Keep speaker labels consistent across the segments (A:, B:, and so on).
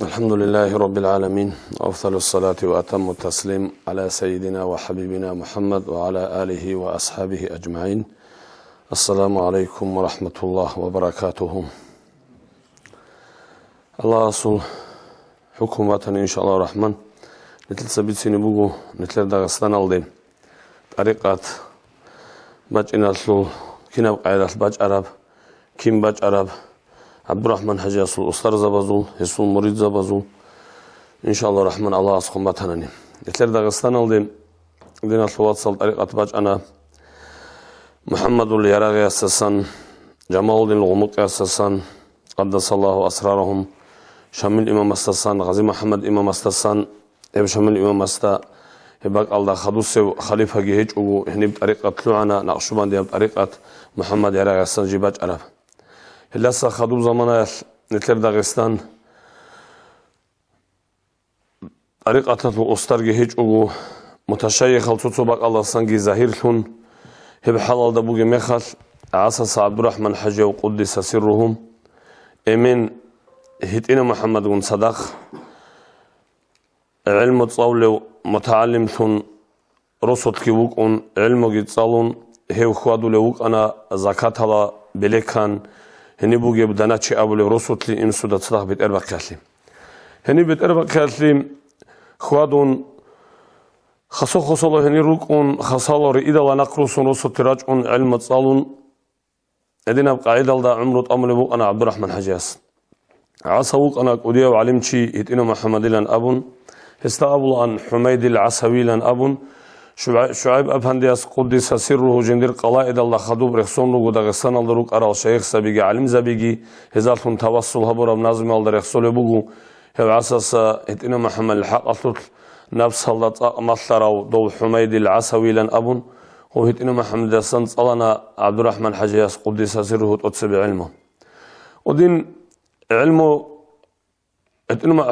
A: الحمد لله رب العالمين، وأفضل الصلاة وأتم التسليم على سيدنا وحبيبنا محمد وعلى آله وأصحابه أجمعين. السلام عليكم ورحمة الله وبركاته. الله أصل حكومة إن شاء الله الرحمن نتل سبيت سنبوغو نتل داغستان الدين طريقة باج إنالسل كناب قاعدة باج عرب كم باج عرب عبد الرحمن حجي أصل أستر زبازول هسول مريد زبازول إن شاء الله الرحمن الله أصل خمتانني نتل داغستان الدين دين أصل صل طريقة باج أنا محمد اليراغي أساسان جمال الدين الغمق أساسان قدس الله أسرارهم شامل إمام أستسان غازي محمد إمام أستسان إب شامل إمام أستا إباق الله خدوس خليفة جهج أو هني بطريقة طلوعنا نقشبان دي بطريقة محمد يراغي أساسان جيباج عرب هلسا خدو زمانا نتلر داغستان طريقة الأستر جهج أو متشيخ التوتو باق الله سانجي زهير لون هب حلال دبوغي مخال عساس عبد الرحمن حجي وقدس سرهم امين هتينا محمد بن صدق علم تصول متعلم ثون رصد كيوك علم جيتصالون هو خوادو لوك انا زكاة هلا بلكان هني بوجي بدنا شيء أول رصد لي إن سودة صدق بتقرب كاسلي هني بتقرب كاسلي خوادون خصو الله هني روكون خصالو رئيدا ونقرصون رصد تراجعون علم تصالون ادينا بقاعدة دا عمرو أمر بوك أنا عبد الرحمن حجاس عصوك أنا قديا وعلمتي هتينا محمد لان أبون استقبل عن حميد العسوي لان أبون شعيب أبهندياس قدس سره جندير قلائد الله خدوب رخصون لغو داغستان الدروك أرى الشيخ سبيجي علم زبيجي هزالتون توصل هبورا بنازم الدر رخصول بوغو هو عساس هتينا محمد الحق أطلت نفس هلدت مطلراو دو حميد العسوي لان أبون وهتينا محمد السان صلنا عبد الرحمن حجاس قدس سره تقدس بعلمه ودين علمه هتينا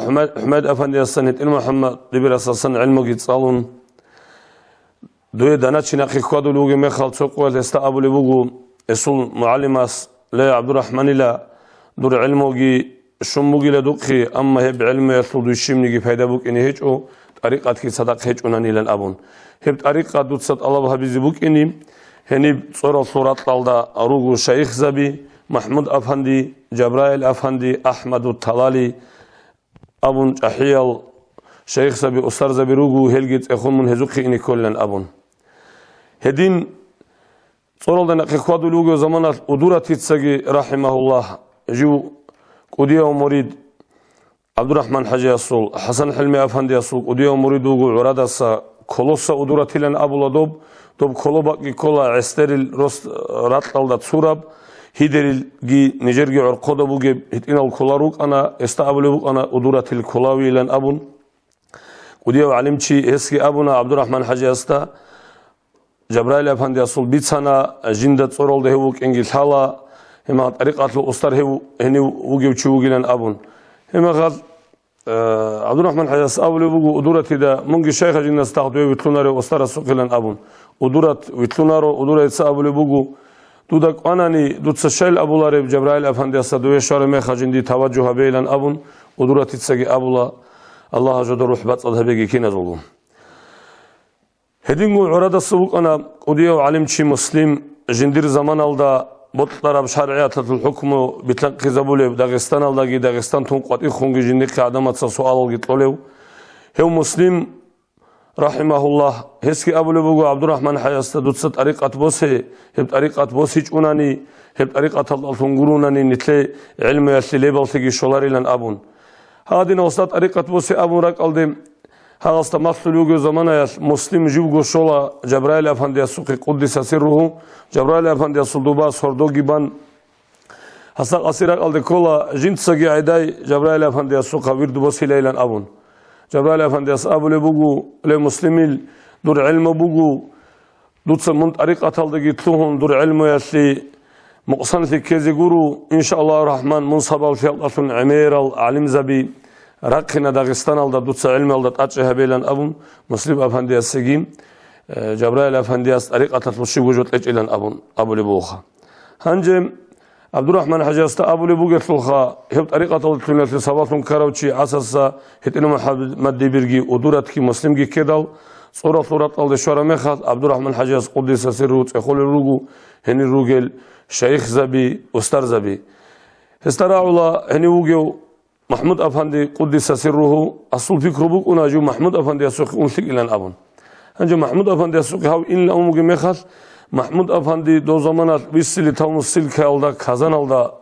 A: حميد أفندي السن هتينا محمد لبير السن علمه جيتصالون دوی دانچی نخی خودو لوگی میخال چوکوال استقبال بوگو اصول معلماس لا عبد الرحمن لا دور علموگی شموگی لدوخی اما هب علم اصول دوشیم نگی پیدا بوک اینی هیچ او طریقت کی صدق هیچ اونانی لن ابون هب طریقت دوست الله حبیزی بوک اینی هنی صور صورت لالدا اروگو شیخ زبی محمود افندی جبرائیل افندی احمد الطلالی ابون احیال شیخ زبی استر زبی روگو هلگیت اخون من هزوخی اینی کلن ابون هدين صورة نقي خوادو لوجو زمانات ودورة تيتسجي رحمه الله جو قديا ومريد عبد الرحمن حجي الصول حسن حلمي أفندي الصول قديا ومريد وجو عرادة سا كولوسا ودورة تيلن أبو لدوب دوب كولوبا كولا عستريل روس راتل دا تصورب هيدريل جي نيجرجي عرقودا بوجي هتين الكولاروك أنا استقبلوك أنا ودورة تيل كولاوي لن أبون قديا وعلمتي هسكي أبونا عبد الرحمن حجي استا جبرائيل أفندي أصول بيتسانا جندة صورل ده هوك إنجيل حالا هما طريقة الأسطر هو هني وجو تشوجيلن أبون هما قال عبد الرحمن حجاس أولي بوجو أدورة ده مونجي شيخ جندة استخدمه ويتلونارو أسطر سوقيلن أبون أدورة ويتلونارو أدورة سأولي بوجو دودك أناني دود سشيل أبو لارب جبرائيل أفندي أصدوه شر ميخ جندي توجه بيلن أبون أدورة تسجي أبولا الله جد روح بات أذهبي كينا زلهم هدينغو عرادة السوق أنا قديا وعلمتي مسلم جندير زمان الدا بطلر بشرعيات الحكم بتلقي زبولة داغستان الدا داغستان تنقط إخونج جندير كعدمة سؤال الجطلو هو مسلم رحمه الله هسكي أبو لبوغو عبد الرحمن حياس دوتس طريقة بوسه هب طريقة بوسيج أناني هب طريقة الفنجروناني نتلي علم يسلي ليبل تيجي شولاري لن أبون هذه نوصلت طريقة بوسه أبو راك الدم هذا استمثل يوجو زمانه مسلم جوجو شولا جبرائيل أفندي السوق قدس سره جبرائيل أفندي الصدوبة صردو جبان هسا قصيرك على كلا جنت سجى عداي جبرائيل أفندي السوق ويرد بوسيلة إلى أبون جبرائيل أفندي أبو لبوجو لمسلمين دور علم بوجو دوت من طريقة تلدقي تلوهم دور علم يسلي مقصن في كذي جورو إن شاء الله الرحمن منصب في الأصل عمير العلم زبي رقنا داغستان الدا دوتس علم الدا تأجه بيلن أبون مسلم أفندي السجيم جبرائيل أفندي طريقة تلوشي وجود إلى أبون أبو لبوخا هنجم عبد الرحمن حاجة است أبو لبوجة الخا هب طريقة التنية سباطون كراوتشي أساسا هتنو محمد بيرجي ودورت كي مسلم جي كدال صورة الدشوار مخات عبد الرحمن حاجة قدس سروت يقول الروجو هني الروجل شيخ زبي أستر زبي استرع الله هني وجو محمود أفندي قدس سره أصل فكره بوك وناجو محمود أفندي السوق ونثق إلى الأبن هنجو محمود أفندي السوق هاو إن لأمو جمخات محمود أفندي دو زمانات بيسلي تاون السلك alda kazan alda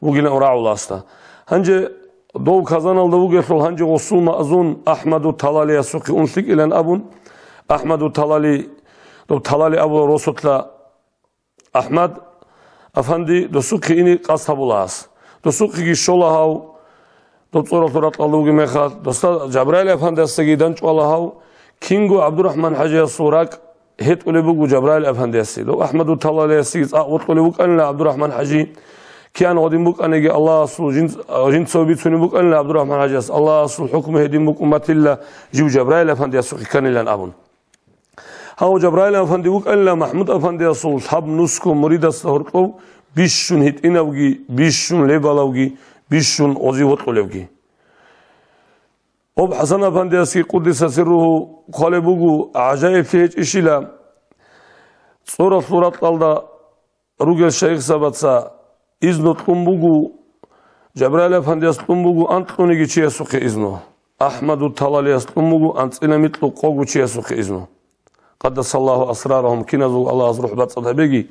A: bugün orağula asta. Hangi dov kazan alda bugün hangi usul mazun Ahmedu Talali'ye suki unsik ilen abun Ahmedu Talali do Talali Abu Rosutla Ahmed Efendi do suki ini qastabulas. Do suki gishola hav do sorat alda bugün mekhat dosta Cebrail Efendi asgidan çola hav Kingo Abdurrahman Hacı Surak هيت قلبوك جبرائيل أفندي السيد وأحمد الطلالي السيد وقلبوك أن عبد الرحمن حجي كان غادين بوك أن الله أصل جنس صوبي توني بوك أن عبد الرحمن حجي الله أصل حكمه هدين بوك أمة الله جيو جبرائيل أفندي السوق كان لنا أبون هاو جبرائيل أفندي بوك أن محمود أفندي السوق حب نسكو مريد استهرقو بيشون هيت إنوغي بيشون ليبالاوغي بيشون أوزي وطلوغي أب حسن أفندي السيد قدس سره قلبوك عجائب تيج إشيلا صورة alda Rugel Şeyh Sabatsa izno tlumbugu Cebrail Efendi tlumbugu Antoni geçiye suke izno Ahmedu Talali tlumbugu Antilemitlu kogu çiye suke izno Qaddasallahu asrarahum kinazu Allah azruh bat sadabegi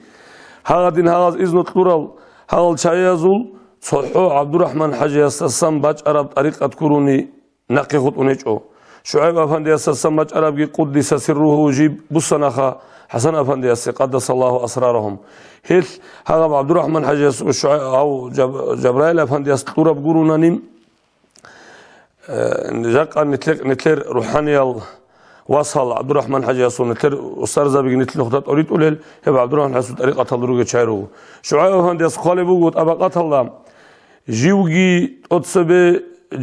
A: Hagadin hagaz izno tlural Hagal çayazul Sohu Abdurrahman Hacı Yassasam baç Arab tariqat kuruni Naqi khut uneço Şuayb Efendi Yassasam baç Arab ki Quddisa sirruhu jib busanaha حسن أفندي قدس الله أسرارهم هيل هذا عبد الرحمن حاجة أو جبرائيل أفندي طورب قرونا نيم جاك نتلر روحاني وصل عبد الرحمن حاجة نتلر أستاذ زبيق نتلر خطات أريد أوليل هب عبد الرحمن حسن طريقة تلروج شعره شعيب أفندي قالب وقت أبقات الله جيوجي أتصبي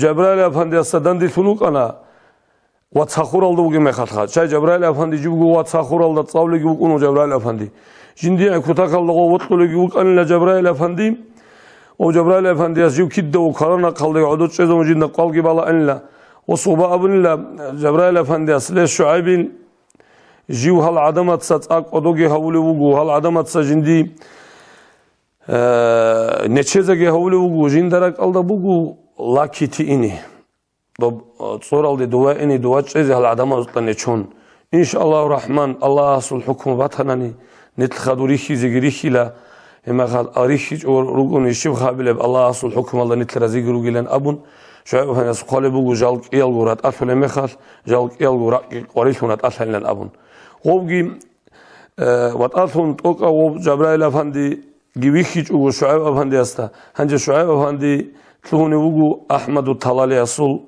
A: جبرائيل أفندي صدندي ثنوك أنا واتساخور aldı bugün mekhatha. Çay Cebrail Efendi cibugu watsakhur aldı tsavlı gibi onu Cebrail Efendi. Şimdi akuta kaldı o vatlı gibi anla Cebrail Efendi. O Cebrail Efendi yazıyor kidde o karana kaldı odut çözüm cinde kal gibi ala anla. O soba abunla Cebrail Efendi asle Şuaybin jiu hal adamat satsak odogi havlu bugu hal adamat sa jindi neçezege havlu bugu jindarak aldı bugu lakiti ini. صورة لدوائني دوات شيء على عدم أصلا نشون إن شاء الله الرحمن الله أصل الحكم بطنني نتخذ ريشي زجريشي لا إما خد أريشي ورجون يشوف خابله الله أصل الحكم الله نترزق رجلان أبون شايف هنا سقالي بوجو جالك يالجورات أثل مخال جالك يالجورات قريشونات أثل لنا أبون وبجي وتأثون توقع وجبرائيل أفندي جيبيخيج وشعيب أفندي أستا هنج شعيب أفندي تلوني وجو أحمد الطلالي أصل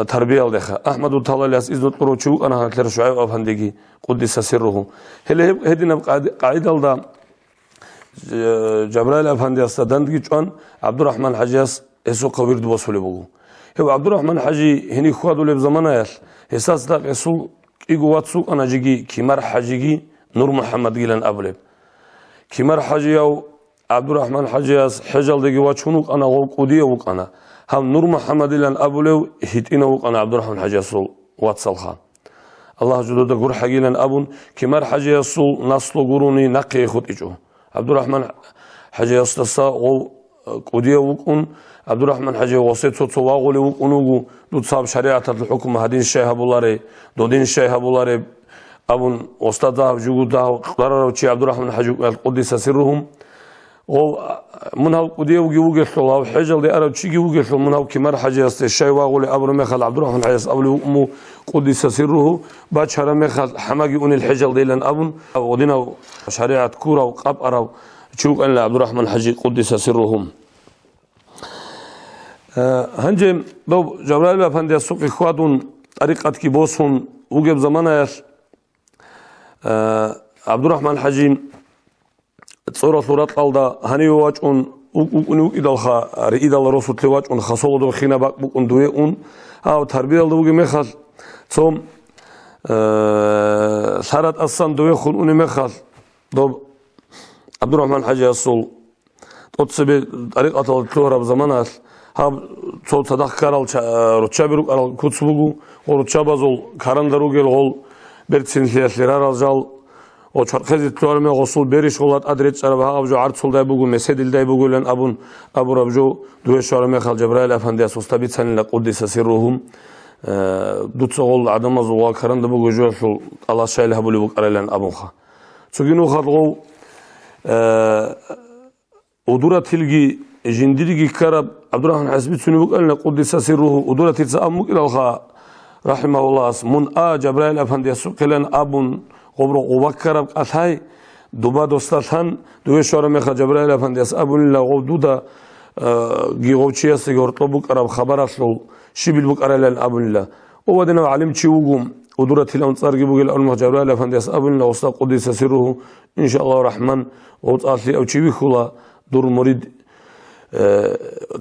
A: تربية الدخا أحمد الطلالي إذن تروشوا أنا هتلر شعيب أفندي قدس سره هلا هدينا قاعدة الدا جبرائيل أفندي أستدندي جوان عبد الرحمن حجاز إسو قبير دوسولي بقول هو عبد الرحمن حجي هني خوادو لب زمانه يال إحساس ده إسو إيجوات سوق أنا جيجي كمر حجيجي نور محمد جيلان أبلب كمر حجي أو عبد الرحمن حجاز حجال دقي واتشونوك أنا قودية وك أنا هم نور محمد جيلان أبلو هيتينا وك أنا عبد الرحمن حجاز واتسال خان الله جدود جور حجيلان أبون كمر حجاز نسل جوروني نقي خد إجو عبد الرحمن حجاز تسا قودية وكون عبد الرحمن حجي وسيط صواغولي وكونوغو دود صاحب شريعة الحكم هدين الشيخ أبولاري دودين الشيخ أبولاري أبون أستاذ ذهب جوجو ذهب قرروا شيء عبد الرحمن حجي القدس سرهم ومن هاو قودية وجوجو الله حجل دي أرد شيء وجوجو من هاو كمر حجي الشيخ واغولي أبو مخال عبد الرحمن حجي أبولي أمه قدس سره بعد شهر مخال حماجي أن الحجل دي لن أبون ودينا شريعة كورة وقبرة شوك أن عبد الرحمن حجي قدس سرهم هنجم لو جبرائيل أفندي السوق إخواتون طريقة كيبوسهم وجب زمانه عبد الرحمن حجي صورة قلدا هني واجون وإدالها رئيدال رسول تواجون خصول دو خينا باك بكون دويون أو تربية دوجي مخال ثم سارت أصلا دوي خون مخال دو عبد الرحمن حجي الصول أتصبي طريقة الطهرة بزمانات هاب صوت صدق كارل رتشابيرو كارل كوتسبوغو ورتشابازول كارندروغيل غول برتسين سياسيرار الجال وشرخز الطهرة من غسول بيريش غولات أدريت سربها أبجو عرض سلداي بوغو مسيدل داي بوغو لن أبو ربجو دوي شوار ميخال جبرائيل أفندي أسوستابيت سنين لقدس سرهم دوتس غول عدم زوا كارند بوغو جوشل الله شايل هبولي بوغ أريلان أبوخا سوغينو خطغو ودورة تلقي جندري كرب عبد الرحمن حسبي سنبوك أن قدس سره ودورة تلسأمك إلى الخاء رحمه الله من جبرائيل أفندي سقلن أبن قبر وبكرب أثاي دوبا دوستان دوي شورا مخا جبرائيل أفندي أبن لا غودودا جيغوتشيا سيغور طبوك أرب خبر أصلو شبيل بوك أرلان أبن لا وودنا علم تشيوغم ودورة الأنصار جيبوك الألمه جبرائيل أفندي أبن لا وسط قدس سره إن شاء الله الرحمن وطاثي أو تشيبي خلا دور مريد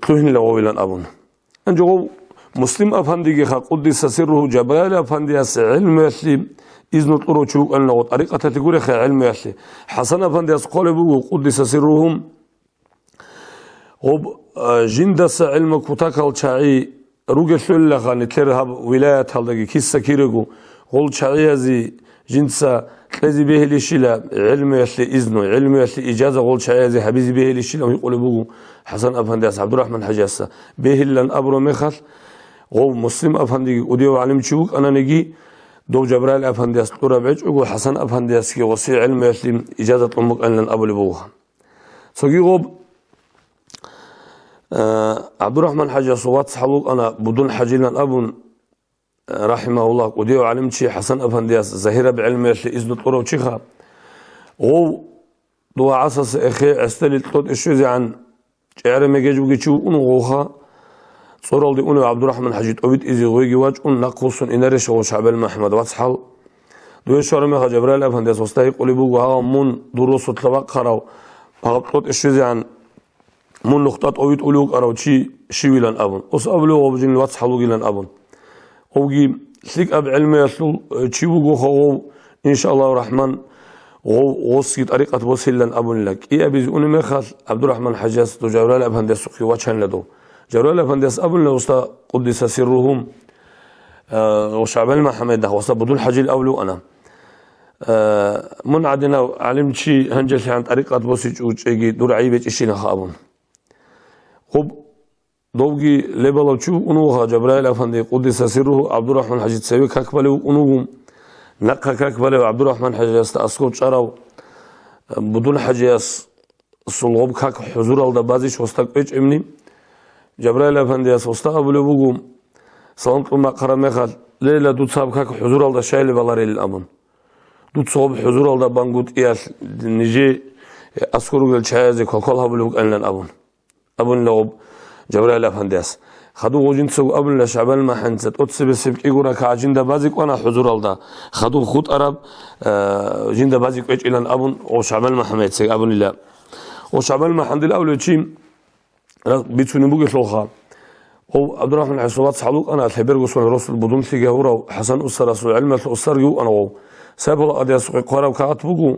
A: تلوهن لغويلان أبون أنجو مسلم أفندي خا قدس سره جبرائيل أفندي علم يسلم إذن طرو تشوك أن لغو طريقة تقول خا علم يسلم حسن أفندي قال بو قدس سرهم غب جندس علمك وتاكل شاعي روجل لغا نتلرهب ولاية هالدقي كيسا كيرغو غول شاعي زي جنسا تلزي به ليشيلا علم يسلي إذنه علم يسلي إجازة غول شاعي زي حبيزي به ليشيلا ويقول بوغو حسن أفندي عبد الرحمن حجاسة به لن أبرو مخل غو مسلم أفندي وديو علم تشوك أنا نجي دو جبرائيل أفندي أسطورة بعج وقو حسن أفندي أسكي وصي علم يسلي إجازة أمك أن لن أبرو بوغا سوكي غوب عبد الرحمن حجاس وات صحابوك أنا بدون حجيلا أبن رحمه الله وديو علم شي حسن أفندي زهيرة بعلم يسلي إذن طرو تشيخا غو دو عصص أخي أستلي الطوط إشوزي عن شعر مجاجو جيشو أنو غوخا صورة دي أنو عبد الرحمن حجيت أبيت إزي غويجي واج أن نقصن إنرش وشعبال محمد واتسحل دوي شعر مخا جبرائيل أفندي وستايق قولي بوغو ها من دروس وطلباق خراو أغطوط إشوزي عن من نقطات أبيت أولوك أراو شي لان أبن أص أبلو وبجين واتسحلو لان أبن أوجي سيك أب علم يسلو تشيبوغو خو إن شاء الله الرحمن وصي طريقة وصل لن أبن لك إيه أبيز أني مخاص عبد الرحمن حجاس دو جبرائيل أفندي سقي واتشان لدو جبرائيل أفندي أبن لوستا قدس سرهم وشعبان محمد ده وسط بدون حجي الأولو أنا من عدنا علمت شيء هنجل عن طريقة وصي وجي دور عيبة إشينا خابون خب دوغي لبلو تشو أنوها جبرائيل أفندي قدس سره عبد الرحمن حجي تسوي كاكبلو أنوهم نقا كاكبلو عبد الرحمن حجي أسكوت شراو بدون حجياس صلوب كاك حضور الدبازيش وستاك بيج إمني جبرائيل أفندي أستقبلوا بوغم سلامت ما قرمخال ليلة دوت صاب كاك حضور الدا شايل بالاري الأمن دوت صاب حضور الدا بانغوت إياس نجي أسكروا الشايزي كلها بلوك أن الأمن أبن لغب جبرائيل أفندي خدو غوجين تسو أبن لشعبان ما حنزت أتسب السبك إيقورا كعجين دا بازيك وانا حضور الدا خدو خود أرب جين دا بازيك إيج إلان أبن وشعبان ما حميت سيك أبن الله وشعبان ما حمد الأولو تشيم بيتسوني بوغي سلوخا عبد الرحمن حسوات صحابوك أنا أتحبير قصوان رسول بدون ثقة ورا حسن أسر رسول علم أسر جو أنا وو سابق أدي أسوقي قارا وكاعت بوغو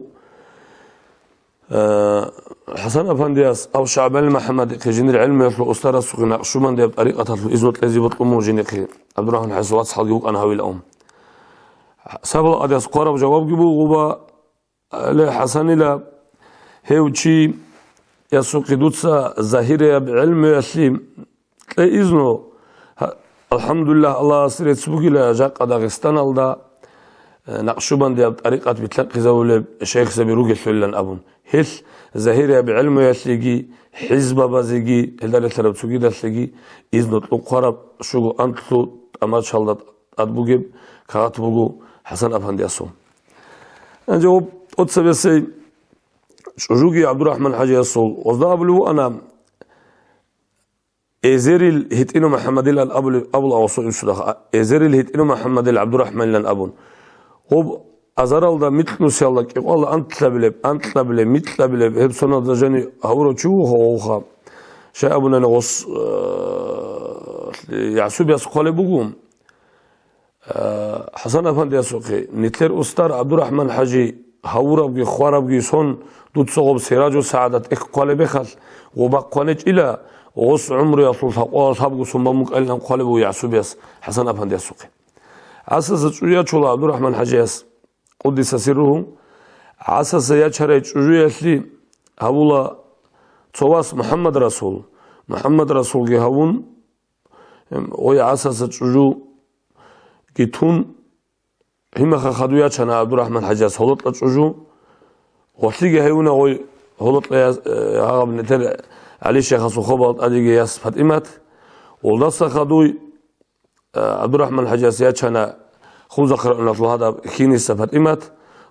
A: حسن أفندياس أو شعبان محمد كجين العلم يطلو أسر رسول نقشومان دي بطريقة تطلو إذنو تلازي بطلمو جينيقي عبد الرحمن حسوات صحابوك أنا هاوي الأم سابق أدي أسوقي قارا وجواب جيبو غوبا لحسن إلى هيوتشي يسوقي دوتسا ظاهرة بعلم يسلم إذنه الحمد لله الله سريت سبوكي لجاق داغستان الدا نقشوبان دي بطريقة بتلقي زولي الشيخ سبيروكي سلان أبون هل ظاهرة بعلم يسلقي حزب بازيقي هل ترى تسوكي داسلقي إذنه تلقارب شوغو أنتلو أمات شالدات أدبوغيب كغاتبوغو حسن أفندي أسوم أنجوب أتسبسي شجوعي عبد الرحمن حجي الصول وضابلو أنا إزريل هتينو محمد الله أبو الأوصول الصدق إزريل هتينو محمد الله عبد الرحمن لن أبون هو أزرال دا مثل نسيالك والله أنت لبلب مثل لبلب هب سنة دجاني هورو شو هو خا شيء أبونا نغص يعسوب يسقال بقوم حسن أفندي يسوقي نتلر أستار عبد الرحمن حجي هوربجي خواربجي صون دوت صوب سراجو سعادت إقبال بخل وبقونج إلى غص عمري أصل ثقوا أصحابه ثم مقلنا قلبوا يعسوبيس حسن أفندي السوقي عساس جويا شولا عبد الرحمن حجياس قدس سره عساس يشرع جويا لي هؤلاء تواس محمد رسول جهون ويا عساس جو جتون هم خدويا شنا عبد الرحمن حجياس هلط جو وحلي هيونا وي هلط يا هذا بنتر علي شيخ صخبط أديك ياس فاتمات ولص خدوي عبد الرحمن حجياس يا شنا خوزا قرأنا في هذا كنيسة فاتمات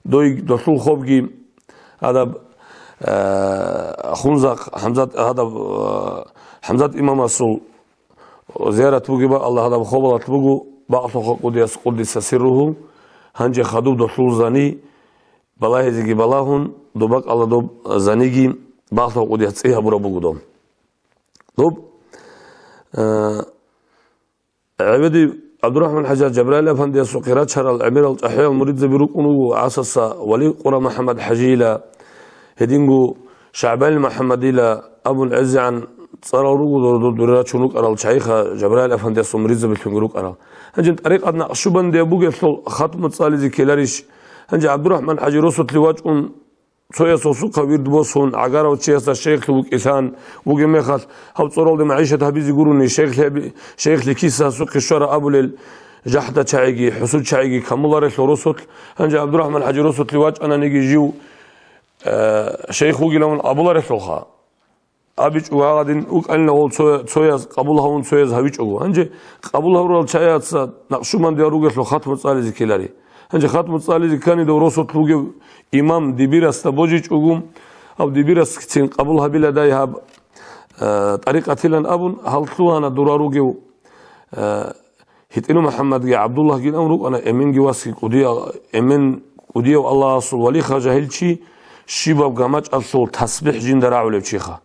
A: دوي دخول خوبجي هذا خوزا حمزة إمام رسول زيارة توجب الله هذا بخبرة توجو بعض قدس سره هنجي خدوب دخول زاني بلاه زيجي بلاهون دوبك الله دوب زانيجي بعض قدس إيه برا بقدام دوب عبدي عبد الرحمن حجاج جبرائيل أفندي سقيرات شر الأمير الأحياء المريد زبيروك أنو عسس ولي قرى محمد حجيلة هدينجو شعبان محمديلة أبو العز عن صاروروك دورات شنوك أرى الشيخ جبرائيل أفندي المريد زبيروك أرى هنجي طريقة شبان دي أبوك ختم تصالي زي كيلاريش هنجي عبد الرحمن حجي رسول لواجون سويا سوسوق ويرد بوسون عقارة وتشيس الشيخ لوك إثان وجميخال هب صورول دم عيشة هبيز يقولون شيخ لكيسة سوق الشارع أبو للجحدة شعيجي حسود شعيجي كمل رسل رسول هنجي عبد الرحمن حجي رسول لواج أنا نيجي جيو شيخ وجي لون أبو رسل خا أبيج وهذين وقالنا هو سوياز قبولها ون سوياز هبيج أجو هنجي قبولها ورال شايات نقشومان دياروجس لو خاتم تصالي زكيلاري هنجي خاتم تصالي كان يدور رسول لوجي إمام دبيرس تبوجيج أقوم أو دبيرس كتير قبلها بلا دايها طريقة لن أبون هل أنا دراروجو هتينو محمد جا عبد الله جين أمرو أنا أمين جواسي قديا والله أصل ولي خجاهلشي شباب جماعة أصل تسبح جين درع ولا بشيخة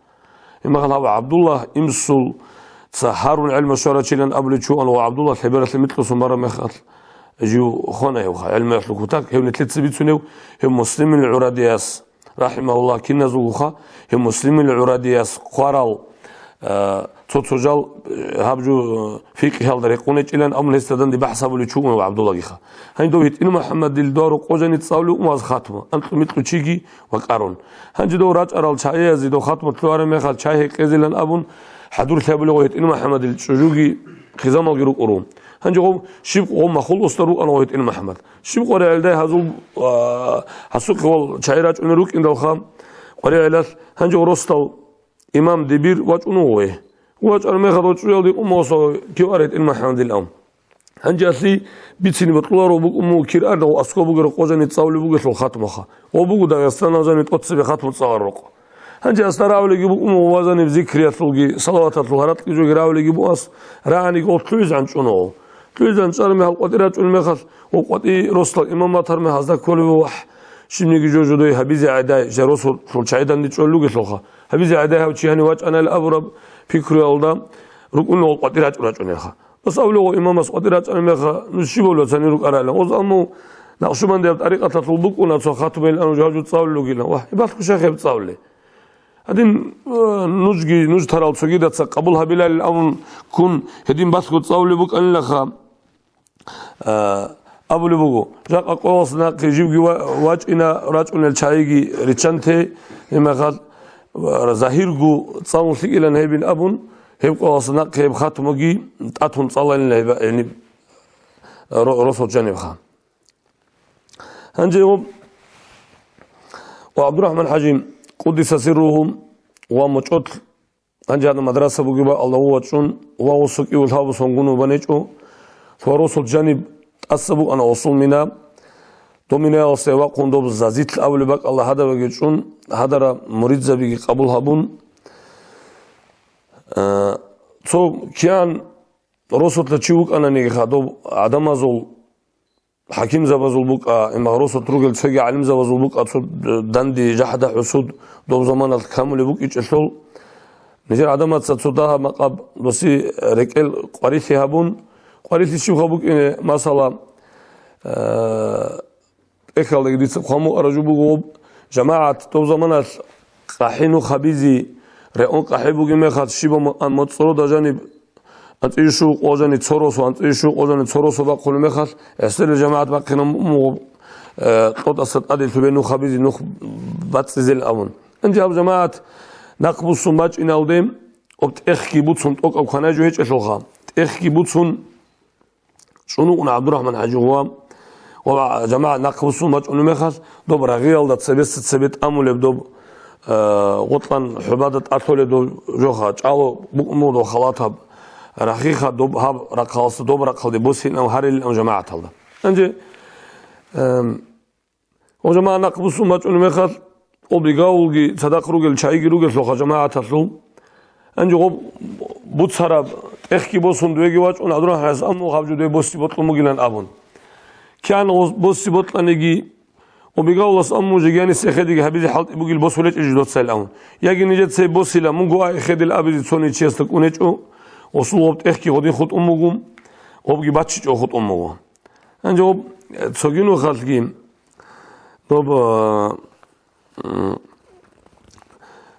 A: إما قال عبد الله إمسل سهار العلم شورا شيلن قبل شو أنا وعبد الله خبرة مثل سمرة مخاط جو خونه يوخا علم يخلقوتك هم نتلت سبيت سنو هم مسلمين العرادياس رحمه الله كنا زوخا هم مسلمين العرادياس قارال توتوجال هابجو فيك هالدر يقونج إلى أمر هستدن دي بحسب اللي تشوفه وعبد الله جيخا هين دويت إنه محمد الدار وقوجني تصاولوا وماز خاتمه أنت مثل تشيجي وكارون هنجي دو راج أرال شاي زيدو خاتمه تلوار مخال شاي كذلن أبون حضور ثابل وقيت إنه محمد الشجوجي خزام الجروق أروم هنجي قوم شيب قوم مخول أسترو أنا وقيت إنه محمد شيب قري على ده هذول حسوق هو شاي راج أمروك إن الخام قري على هنجي ورستو إمام دبير واجنوه واجن ما خدوا شو يلدي أمه كيوارد إن محمد الأم هنجاسي بيتسني بطلار وبقوم كيران أو أسكو بقول قوزني تصاول بقول في الخاتمة وبقول ده يستنى زني تقص بخاتم تصارق هنجي أستراو لجيبو أمه وزني بذكر يطلقي صلوات الظهرات كيجو يراو لجيبو أس راني قول تلوز عن شنو تلوز عن شر مهل قدرات المخص وقدي رسل إمام مطر مهزا كل وح شنو يجي جو دوي هبيزي عداي جرسول شل شايدان نتشول لوجي سلخا هبيزي عداي وشيهني واج أنا الأبرب فكري أولدا ركون القدرات ورجعنيها بس أولو إمام القدرات أنا مخا نشيبه لو سني رك أراله وزامو نقشو من ده بطريقة تطلبك ونتصخات بين الأنو جهاجو تصاول لوجي لا واحد بس كشاخ بتصاول لي هدين نج ترى السجيدة قبلها بلا الأمر كون هدين بس كتصاول بك أن لخا أبو لبوغو جاك أقوصنا كيجيب واج إنا راجعنا الشايجي ريتشانتي إما قال ظاهرجو تصاون سيك إلى نهيبين أبون هيب قوصنا كيب خاتمجي تأتون صلى الله يعني رسول جانب خان هنجيهم وعبد الرحمن حجيم قدس سرهم ومجد هنجي هذا مدرسة بجيبه الله وجون ووسق يولهاب سونغونو بنيجو فرسول جانب أصبوا أنا وصل منا دومينا السواق قندوب زازيت الأول بق الله هذا بيجون هذا مريض زبي قبول هبون تو كيان رسول تشوك أنا نيجي خدوب عدم أزول حكيم زبازول بق إما رسول تروجل سجى علم زبازول بق أتصل دندي جحد حسود دوب زمان الكامل بق يجسول نجار عدم أتصدها مقاب بسي ركل قريثي هبون قريثي شو خبوك إن مثلا إخال جديد خامو أرجوبو غوب جماعة تو زمانات قحينو خبيزي رئون قحيبو جمع خات شيبا متصرو دجانب أنتيشو قوجاني تصروس وأنتيشو قوجاني تصروس وبقول مخال أستر الجماعة بقينا مو قط أصل أدي تبينو خبيزي نخ باتزيل أمون أنجي أب جماعة نقبل سماج إن أوديم وقت إخكي بوتسون توك أو خناجو هيك أشلوخا إخكي بوتسون شنو عبد الرحمن حاجي هو وجماعة نقبل سماج إنه مخال دوب رغيال ده تثبت أمول بدوب غطلان حبادة أطول دو جوخا تعالوا بقمو خلاطها رخيخة دوب هاب رقاص دوب رقال دي بوسين أو هاريل أو جماعة هذا أنجي وجماعة نقبل سماج إنه مخال وبيجاولجي صدق روجل شايجي روجل سلوخ جماعة تسلو أنجي غب بوتسراب إخكي بوسون دويجي واج ونادرون حرس أمو خابجو دوي بوسي بطل مجيلان أبون كان بوسي بطل نجي وبيجاولس أمو جيجاني سخدي حبيزي حلت بوجيل بوس ولج إجداد سلامون يجي نجد سي بوسي لا من جوا خد الأبيز تصوني تشيستك ونجو وصلوبت إخكي خدين خد أموجم وبيجي باتشيج أو خد أموجم أنجي غب تسوقينو خالتجيم طب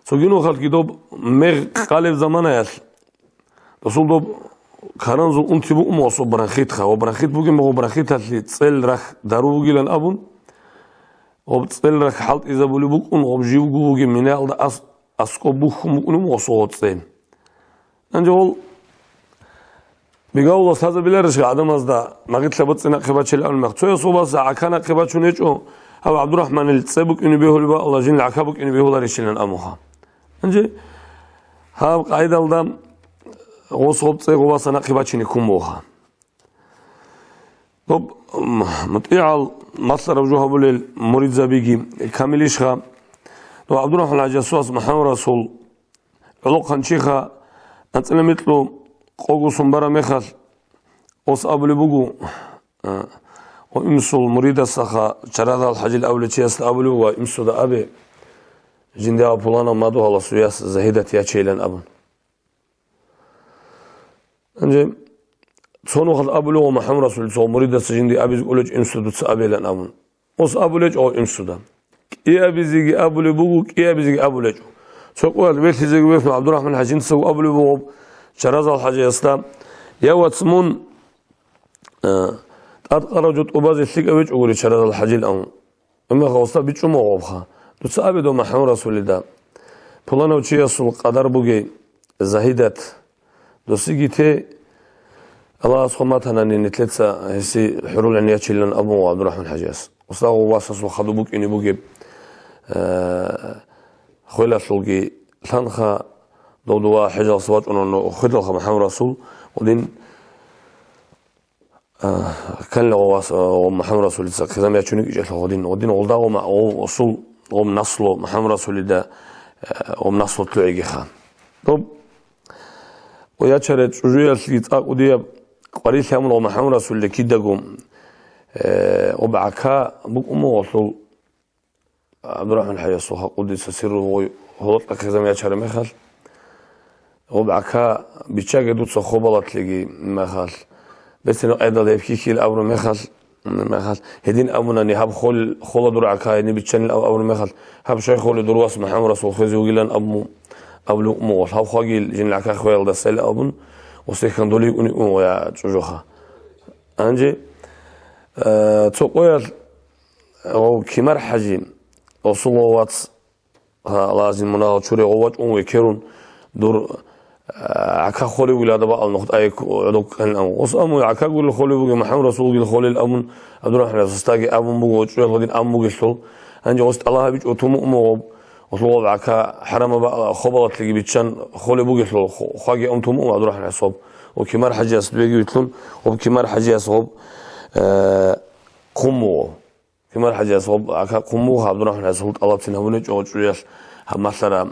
A: سوگینو خالقی دوب مغ قالب زمانه یال رسول دوب خارنزو انتبو موسو برانخیت خا و برانخیت بوگی مغو برانخیت هلی تصل رخ دارو بوگی لن ابون و تصل رخ حالت ایزا بولی بوگ اون غب جیو بوگی منال دا اسکو بوگ اونو موسو تصل انجا ول میگاو الله هذا بلارش عدم از دا مغیت لبت سنق خبات شل اول مخصوص صوباس عکانا خبات شونیچو هذا عبد الرحمن التصبك إنه بيهول بقى الله جل عكابك إنه بيهول ريشلن أموها أنجي هذا قاعدة الدم وصوب تصيغ وصنا قباتشين كموها طب مطيع مصر وجوه أبو المريد زبيجي كامليشها طب عبد الرحمن الجاسوس محمد رسول علق هنشيخا أنت لمثله قوقو سنبرا مخل وص أبو لبوجو وإمسو المريد السخا شراد الحج الأول تياس أبلو وإمسو دا أبي جندي أبولانا مادو على سوياس زهيدة ياتشيلن أبن أنجي صونو خد أبلو ومحمد رسول الله مريد السجندي أبي قولج إمسو دوتس أبي لن أبن وص أبولج أو إمسو دا إيه أبي زيجي أبولي بوك إيه أبي زيجي أبولج سوق البيت زيجي بيت عبد الرحمن الحجين سو أبلو بوب شراد الحج يستا يا واتسمون أرجوت أباز الثقة ويج أقول شرط الحج الأم أما خوصة بيجوا موقفها تسأبي دو محمد رسول الله بلنا وشي يصل قدر بوجي زهيدات دوسيجي تي الله سبحانه وتعالى نتلتسا هسي حرول عنيات شيلن أبو عبد الرحمن حجاز وصاغوا واسس وخدوا بوك إني بوجي خويلا سلقي ثانخا دودوا حجاز صوت إنه خدلها محمد رسول ودين كان له محمد رسول الله كذا ما يشونك إيش الخودين ودين ولدا وما وصل وم نصله محمد رسول الله وم نصله تلعي خان طب ويا شرط شجوع السيد أقودي قريش يعمل محمد رسول الله كده قوم وبعكها بقوم وصل عبد الرحمن حي الصوها قدس سره هو كذا ما يشرط مخال وبعكها بيتشاق دوت صخوبلات لقي مخال بس إنه أيضا يبكي كيل أمر مخال هدين أمنا نهاب خول دور عكاي نبيتشان الأمر مخال هاب شيء خول دروس محمد رسول خزي وجيلان أبلو موال هاب خاجيل جن العكاي خويل ده سل أبون وسيكون دولي ويا تجوها أنجي تقول أو كمر حجين أو صلوات لازم مناظر شوري قوات ويكرون دور عكا خولي ولاد بقى النقط أي عدوك كان وصامو عكا يقول خولي بقى محمد رسول الله خولي الأمن عبد الرحمن استاجي أبو بقى شوية خدين أمو جسول أنجي وست الله بيج أتومو أمو وصلوا عكا حرام بقى خبلت لقي بيتشان خولي بقى جسول خاجي أمتومو عبد الرحمن صوب وكمار حجي أصبي يقولون وبكمار حجي أصوب قمو كمار حجي أصوب عكا قمو عبد الرحمن صوب الله تنهونج أو شوية مثلا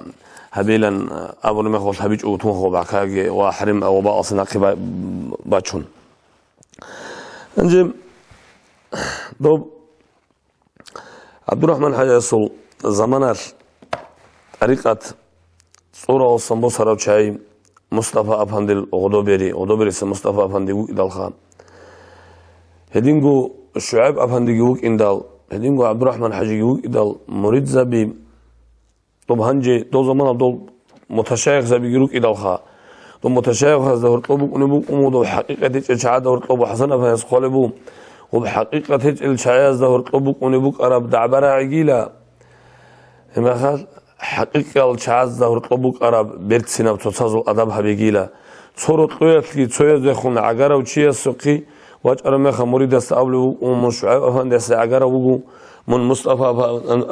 A: هبيلا أبو المخوص هبيج أوتوه وبعكاجي وحرم أو باص ناقبة باتشون أنجم دوب عبد الرحمن حاجة يصل زمانات طريقة صورة والصنبو سراو شاي مصطفى أفندل غدوبيري مصطفى أفندل ويدالخان هدينجو الشعب أفندل ويك إندال هدينغو عبد الرحمن حاجي إدال مريد زبي طب هنجي دو زمان دول متشايخ زبي يروك إدال خا دو متشايخ هذا ورطلبوك ونبوك أمودو بحقيقة الشعاد ورطلبو حسن أفنس خالبو وبحقيقة الشعاد ورطلبوك ونبوك أراب دعبرا عقيلة هما خال حقيقة الشعاد ورطلبوك أراب بيرت سنة وتصازل أدب هبيقيلة صورت قويت لي تسوية دخون عقارة وشيا سوقي واج أرمخ مريد استقبله ومن شعيب أفندي استعجاره وجو من مصطفى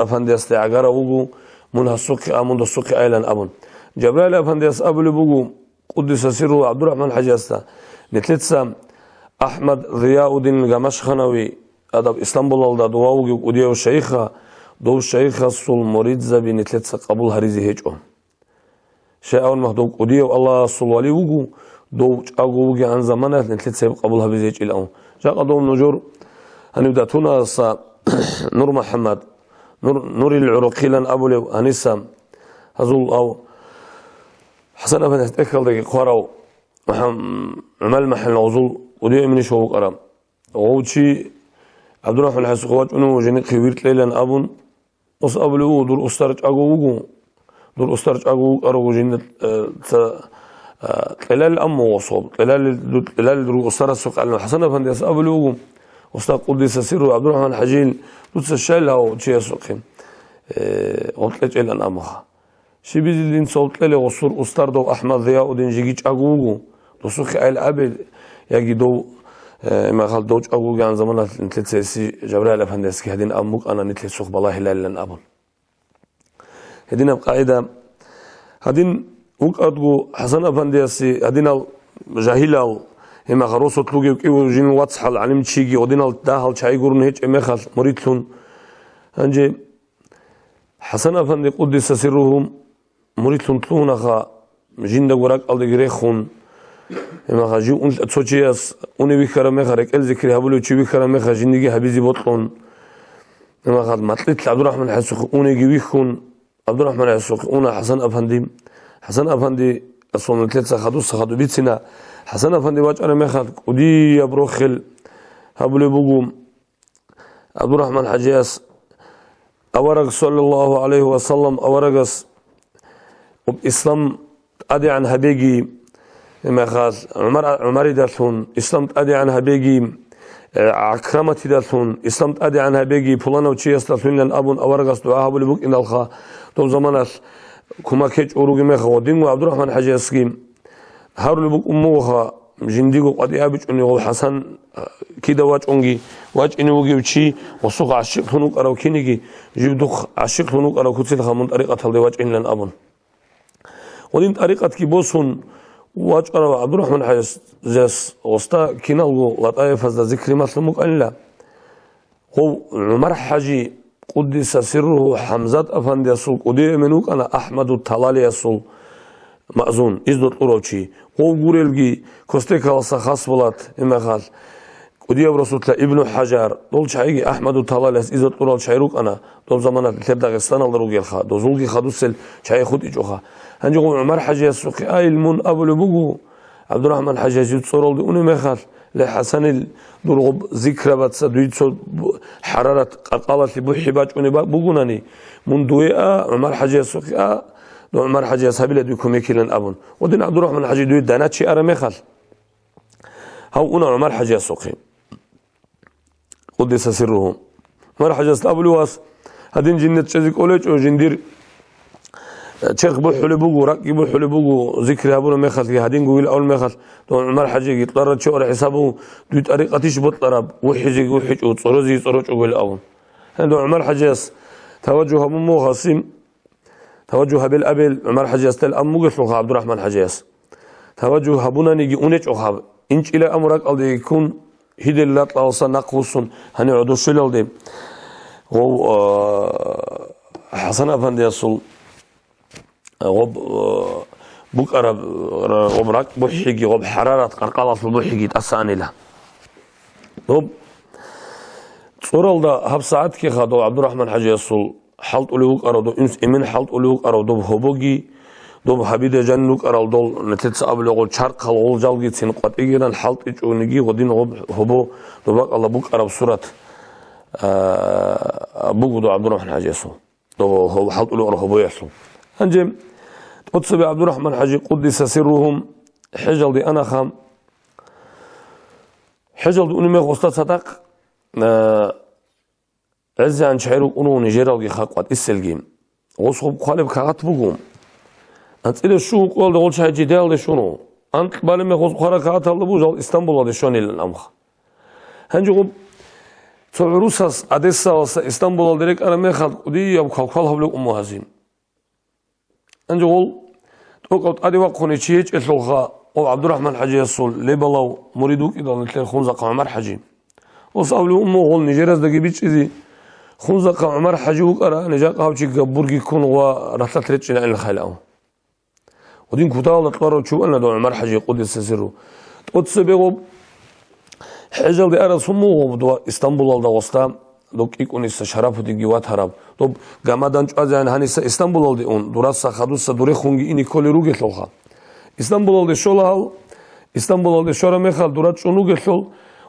A: أفندي استعجاره وجو من السوق من السوق أيلان أبون جبريل أفندي استقبله وجو قدس سره عبد الرحمن حجاستا نتلتسا أحمد ضياء الدين الجمشخنوي أدب إسلامبول الله دواوجي وديو الشيخة دو الشيخة صل مريد زبي نتلتسا قبول هريزي هيجهم شيء أول مهدوك وديو الله صلوالي وجو دوج أقوى عن زمانه نتلت قبلها بزيج الأون جاء قدوم نجور هنبدأ تونا نور محمد نور العراقي لن أبو لو هنسام هزول أو حسن أبن أتأكل ذلك قارو عمل محل نوزول ودي من شو قرام ووشي عبد الرحمن الحسقوات أنه جنيق ويرت ليلا أبون أص أبو لو دور أسترج أقوى دور أسترج أقوى أرو جنة قلال أم وصوب قلال درو أستر السوق على حسن أفندي أسأبلوهم أستاذ قدس سيرو عبد الرحمن حجين دوت الشالها وشيء سوقهم وطلع إلى الأمها شي بيزيدين صوت لي وصور أستر دو أحمد ضياء ودين جيج أقوله دو سوق على أبل يجي دو ما خال دوج أقوله عن زمان نتلت سي جبريل أفندي أسكي هدين أمك أنا نتلت سوق بالله لا لن أبل هدين بقاعدة هدين وقعدوا حسن أفنديسي هدينا جاهلا هما خروصت لوجي وكيو جين واتسحل علم تشيجي ودينا داخل شاي يقولون هيك مخل مريتلون هنجي حسن أفندي قدس سرهم مريتلون تلون خا جين دقورك على جريخون هما خاجي أنت تسوتشياس أني بكرة مخرك الذكر هبلو تشي بكرة مخ جينيجي حبيزي بطلون هما خاد مطلت عبد الرحمن حسوق أني جيبيخون عبد الرحمن حسوق أنا حسن أفندي حسن أفندي أصلا ثلاثة خدوا بيتنا حسن أفندي واج أنا مخد ودي يبروخل هبلي بقوم عبد الرحمن حجاس أورق صلى الله عليه وسلم أورقس وبإسلام أدي عن هبيجي مخاز عمر دالثون إسلام أدي عن هبيجي عكرمة دالثون إسلام أدي عن هبيجي فلان وشيء دالثون لأن أبون أورقس دعاء هبلي بق إن الخا تو زمانات كما كيج أوروجي مخا ودينغو عبد الرحمن حجاسكيم هارو بق أموها جنديغو قد يابج أني هو حسن كده واج إني وجي وشي وسوق عشق هنوك أراو كينيجي جيبدوخ عشق هنوك أراو كتير من طريقة هذا واج إن لن أبون ودين طريقة كيبوسون واج أراو عبد الرحمن حجاس وستا كينالو لطايف هذا ذكر مثل ألا هو عمر حجي قدس سره حمزة أفندي السوق ودي منوك أنا أحمد الطلالي السوق مأذون إزدت أوروشي هو غوريلجي كوستيكا وسخاص ولات إما خال ودي برسول ابن حجر دول شايجي أحمد الطلالي إزدت أورال شايروك أنا دول زمانات لدغستان الله روجي الخا دول زولجي خدوسل شاي خد إجوخا هنجو عمر حجي السوق أي المن أبو لبوجو عبد الرحمن حجاج يتصورل دي أني ما خال لحسن الدرغب ذكرى بتصديد حرارة قالت لبحباج أني بقولني من دوية عمر حجي السوق عمر حجي أصحابي لديكم يكيلن أبون ودين عبد الرحمن حجي دوية دانات شيء أرمخل هاو أنا عمر حجي السوق قدس سرهم عمر حجي أصحابي لواس هدين جنة شذك أولج أو جندير شيخ بحول بوجو ركي بحول بوجو ذكر أبونا مخل في هدين قويل أول مخل تو عمر حجي يطلع شو على حسابه دوي طريقة تيش بطلب وحجي وتصرزي صرج قويل أول هندو عمر حجاس توجه مو خاصين توجه بالأبل عمر حجاس تل أم مقصلخ عبد الرحمن حجاس توجه أبونا نيجي أنج أخاب إنش إلى أمرك ألدي يكون هيد الله تعالى نقوسون هنعدو شلل ألدي هو حسن أفندي الصل غب بوك أرب غبرك بحجي غب حرارة قرقالة البحجي تأساني له غب صورة ده هب ساعات كي خدوا عبد الرحمن حجي الصل حلط أولوك أرادو إنس إمين حلط أولوك أرادو بهبوجي دوب حبيده جنوك أرادو نتلت سأبلغ شرق خلول جالجي سنقط إجران حلط إجونيجي ودين غب هبو دوبك الله بوك أرب صورة بوجود عبد الرحمن حاجي يسو هو حط له رهبو يسو هنجم قدس عبد الرحمن حاجي قدس سرهم حجل دي أنا خام حجل دي أنمي غسطة صدق عز عن شعيرو أنو نجيرا وجي خاقوات السلجيم غصب خالب كاغات بقوم أنت إلى شو قول دول شاي جدال دي شنو أنت بالي مي غصب خالب كاغات هلبوجال إسطنبول دي شوني للأمخ هنجم تعروساس أديسا وسا إسطنبول ديريك أنا مي خالد ودي يب خالقال هبلك أمو هزين هنجم توقعت أدي وقوني تشيج إتلوخا أو عبد الرحمن حاجي يسول ليبلاو مريدوك إذا نتلين خونزاق عمر حاجي وصابلو أمو غول نيجيراز دقي بيتش إذي خونزاق عمر حاجي وقرا نجاق هاوشي قبورجي كون ورثت ريتش لأن الخيلاو ودين كتاو لطلارو تشو أنا دو عمر حاجي قدس سسرو قدس بيغوب حجل دي أرى سمو غوب إسطنبول دا وستا دوك إيكونيس شرافو دي جوات هرب دوب قامدان جوازان هانيسا إسطنبول دي أون دراسة خدوسا دوري خونجي إني كولي روغي لوخا إسطنبول دي شولال إسطنبول دي شورا ميخال دورات شونوغي لول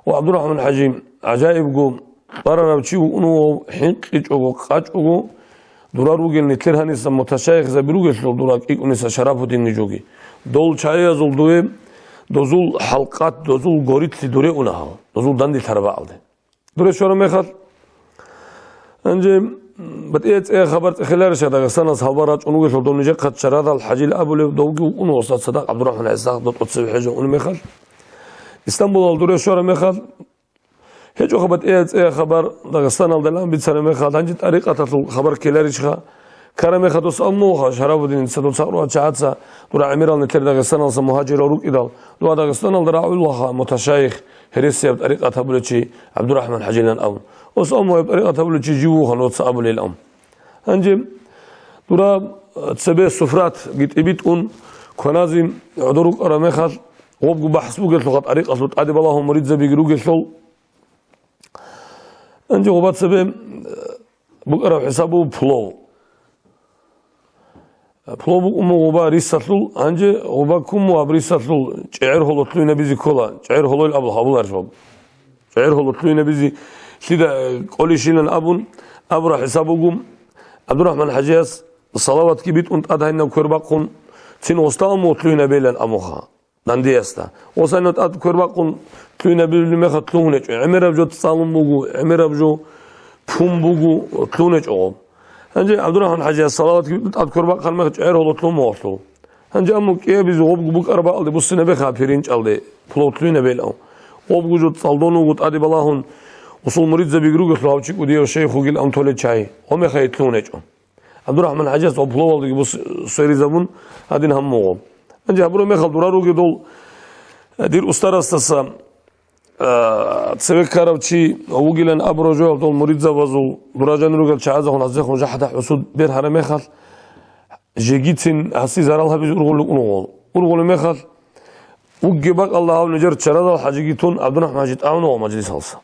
A: وعبد الرحمن حاجي عجائب قوم برنا بتشيو أنو حنق إجوغو قاجوغو دورا روغي نتلر هانيسا متشايخ زبيروغي لول دوراك إيكونيس شرافو دي نجوغي دول چايا زول دوي دوزول حلقات دوزول غوريتلي دوري أونها دوزول داندي تربا عالدي دوري شورا ميخال أنجي بدأت خبرت خلال داغستان خبرات أنو قلت دون نجاق قد شراد الحجي الأبو اللي دوقي أنو وصلت صدق عبد الرحمن عزاق دوت قدس حاجة أنو ميخال إسطنبول دوري شورا ميخال هيجو خبرت خبر داغستان الدلام بيتسر ميخال هنجي طريقة خبر كيلاريشخا كرم خدوس أموها شراب الدين سدو صاروا شعاتسا دورا عميرال نتر داغستان مهاجر وروك إدال دورا داغستان الدراع الله متشايخ هريسيا بطريقة تبلتشي عبد الرحمن حجيلان أون وصامو بطريقة تبلتشي جيوخا نوتس أبو للأم هنجم دورا تسبيه السفرات قيت إبيتون كونازم عدروك أراميخال وابقوا بحسبوا قلت لغة طريقة سلط عدب الله مريد زبيقروا قلت له هنجي غبات سبيه بقرا حسابه بلو بلو أمو غبا ريساتلو هنجي غبا كم وابريساتلو شعر هلطلو نبيزي كولا شعر هلو الأبو هابول أرشوب شعر هلطلو نبيزي سيدا قولي شيلن أبون أبرا حسابه قم عبد الرحمن حجاز الصلوات كبيت أنت أدهن وكرباقون سين وستاهم وطلو نبيلن أموخا دانديستا وصلنا أذكر بقول تلونا بالمخ تلونج عمر بجو تصالم بوجو عمر بجو فم بوجو تلونج أوم هنجي عبد الرحمن حاجة الصلوات أذكر بقول المخ عير هو تلوم واصلو هنجي أمك إيه بيزوج بوك أربعة اللي بصنا بخابرين على فلوتلونا بيلهم وبوجو تصالدون وقت أدي بلاهن وصل مريض زبيجروج خلاوشك وديه الشيخ وقيل أم تولد شاي هم يخيطلونج عبد الرحمن حاجة صبلو اللي بص سيري زمن هذين هم موهم هنجي عبرو ميخال دورارو جدول دير أستار استسا تسوي كاربشي ووجيلن أبرجو دول مريض زبازو دراجان روجل شعازه ونزخ ونجحت حسود بير هرم ميخال جيجيتين حسي زرالها بيج أرغول ميخال وجبك الله ونجرت شراد الحاجيتون عبد الرحمن حاجيت أعنو ومجلس هالسا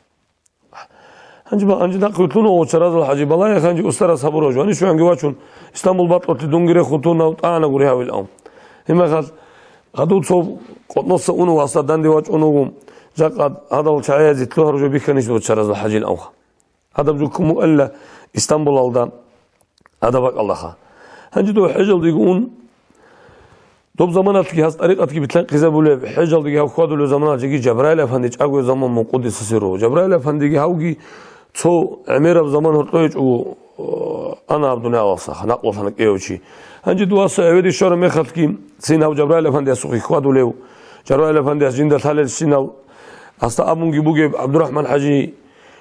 A: هنجي بقى هنجي نقلتون وشراد الحاجي بلا يا خنجي أستار أصحابرجو أنا شو عنجي واشون إسطنبول بطلت دونغري خطونا وأنا قريها بالأم هما قال هذول صوب نص أنو واسطة دندي واج أنو جاقد هذا الشعير زيتلوه رجوا بيكنيش دو تشرز الحاج الأوخ هذا بجوكم مؤلة إسطنبول الدان هذا بق الله خا هنجي دو حجل ديقون دوب زمانات كي هاس طريقة كي بتلاقي زبولة حجل ديقها وخوادو له زمانات جي جبرائيل أفندي أقوى زمان مقدس سيرو جبرائيل أفندي هاوجي تو عميرة بزمان هرطويج أنا عبد الله وصح نقول فنك إيوشي هنجي دواسة عودي شورا ميخات كي سيناو جبرائيل أفندي سوقي خوادو له جبرائيل أفندي جندة ثالث سيناو أصلا أبون جيبوجي عبد الرحمن حاجي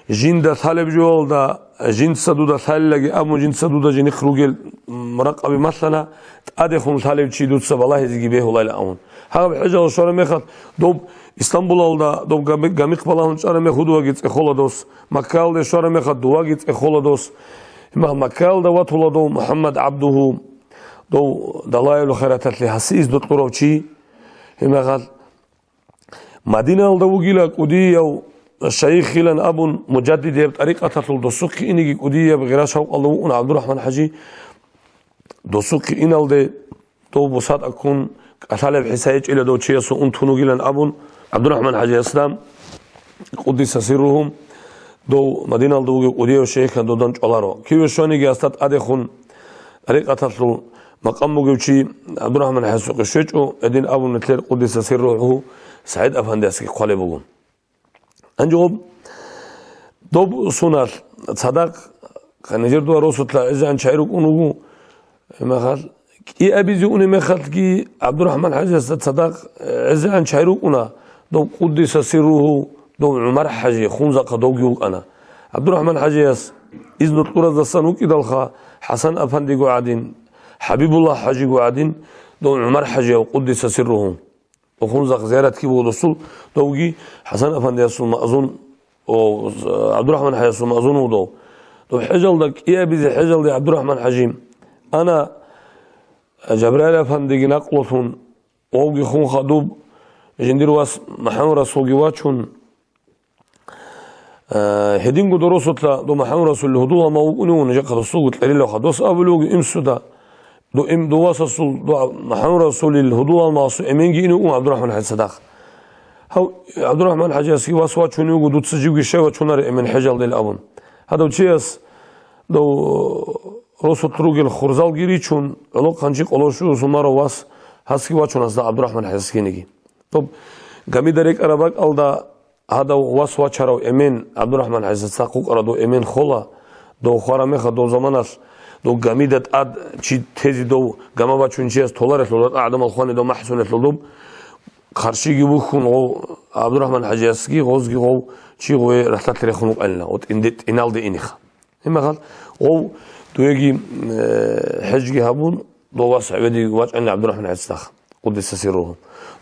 A: جندة ثالث جوال دا جند سدودة ثالث أبون جند سدودة جني خروجل مرقب مثلا أدخل ثالث شيء دوت سب الله يزكي به الله الأمون هذا بحاجة شورا ميخات دوب إسطنبول دا دوب جاميق بالله شورا ميخود واجد إخولادوس مكال ده شورا ميخات دواجد إخولادوس ما مكال ده واتولادو محمد عبده دو دلائل خيرات لي حسيس دوت قروشي هما قال مدينة الدوغيلا قدية الشيخ لن أبن مجدد بطريقة تطل دسوق إني قدية بغير شوق الله وأنا عبد الرحمن حجي دسوق إن الدي دو بساط أكون أطالب حسايج إلى دو تشيسو أنتونو جيلن أبن عبد الرحمن حجي إسلام قدس سرهم دو مدينة دو قديو شيخ دو دنج ألارو كيف شوني جاستات أدخون طريقة تطلو مقام مجوشي عبد الرحمن حسوق الشجو أدين أبو نتلر قدس سره سعيد أفنديسكي قالبوهم أنجوب دوب سونار صدق خنجر دو روسوت لا إذا عن شعرك أنو ما خال كي أبيزي أني ما خال كي عبد الرحمن حاجة صدق إذا عن شعرك أنا دو قدس سره دو عمر حاجة خونزق دوجيو أنا عبد الرحمن حاجة إذن الطرز الصنوك إدالخا حسن أفندي قاعدين حبيب الله حاجي قاعدين دو عمر حاجة وقدس سرهم وخونزق زيارة كيبو رسول دوجي حسن أفندي الصل مأذون وعبد الرحمن حاجة الصل مأذون ودو حجل دك إيه بيزي حجل دي عبد الرحمن حجيم أنا جبرائيل أفندي نقلتون ووجي خون خدوب جندير واس محمد رسول جواتشون هدين قدروسات لا دو محمد رسول الهدوء ما وقنون جاك الصوت اللي خدوس أبلوج إمسودا دو إم دواس الصول دو محمد رسول الهدوء المعصوم إمينجي إنه عبد الرحمن حج صدق هو عبد الرحمن حج يسكي واسوات شنو يقول دو تسجيل الشيء شنو من حجل ديال أبون هذا وشيس دو رسول تروج الخرزال جري شون لو خنجيق الله شو سمارة واس هسكي واتشون أصلا عبد الرحمن حج سكينيجي طب جميل دريك أربعك ألدا هذا واسوا شرو إمين عبد الرحمن حج ساقوك أردو إمين خلا دو خارمخ دو زمانش دو جميدة أد شيء تهزي دو جماعة شونشيس تولرت لولد أعدم الخوان دو محسون لولد خارشي جيبوخون غو عبد الرحمن حج يسكي غوزجي غو شيء غو رحلة تريخونك ألنا وت إنال دي إنيخ إما قال غو دو يجي حجي هابون دو واسع بدي واج أن عبد الرحمن حج ساق قدس سرهم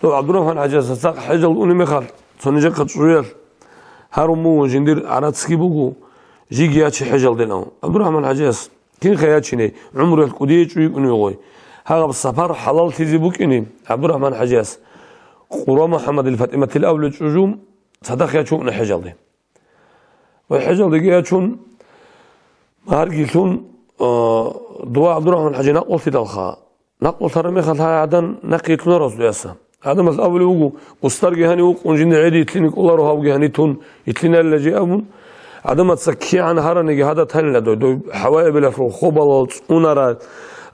A: دو عبد الرحمن حج ساق حجل أوني مخال سونيجا كتشوير هارمو جندير عراتسكي بوغو جيجياتشي حجل ديناو عبد الرحمن حجاس كين خياتشيني عمره القديج ويقنوي هذا بالسفر حلال تيزي بوكيني عبد الرحمن حجاس قرى محمد الفاطمة الأول تشوم صدق ياتشون حجل دي والحجل دي ياتشون هارجيتون دواء عبد الرحمن حجي نقل في دلخا نقل ترمي خل هاي عدن نقيتون رسول ياسا هذا مثل أول وجو واسترجع هني وقنجين عادي يتلينك الله روها وجه هني تون يتلينا اللي جاء أبون هذا ما تسكي عن هرني هذا تهلا دو حوائب الأفرو خبالات أونرا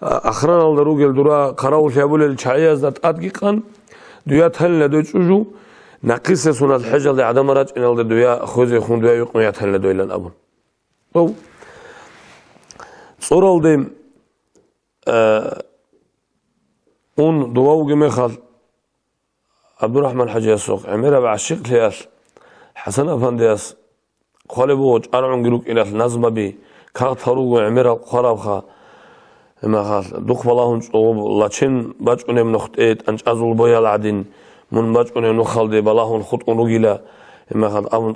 A: أخرنا الدروج الدرا قراول في أبول الشعيز ذات أدقيقا دويا تهلا دو تشوجو نقيس سنة الحجة اللي عدم راج إن الدويا خوزي خون دويا يقوم يتهلا دو إلى أبون أو صور الدم أون دواو جميخال عبد الرحمن حج يسوق عميرة بعشق لياس حسن أفندياس قالبوج أرعون جروك إلى النظم بي كاتروج عميرة قرابخا ما خال دوخ بلاهون صوب لاتشين باجونه منخطئت أنج أزول بويا العدين من باجونه نخالد بلاهون خط أنوجيلا ما خال أمن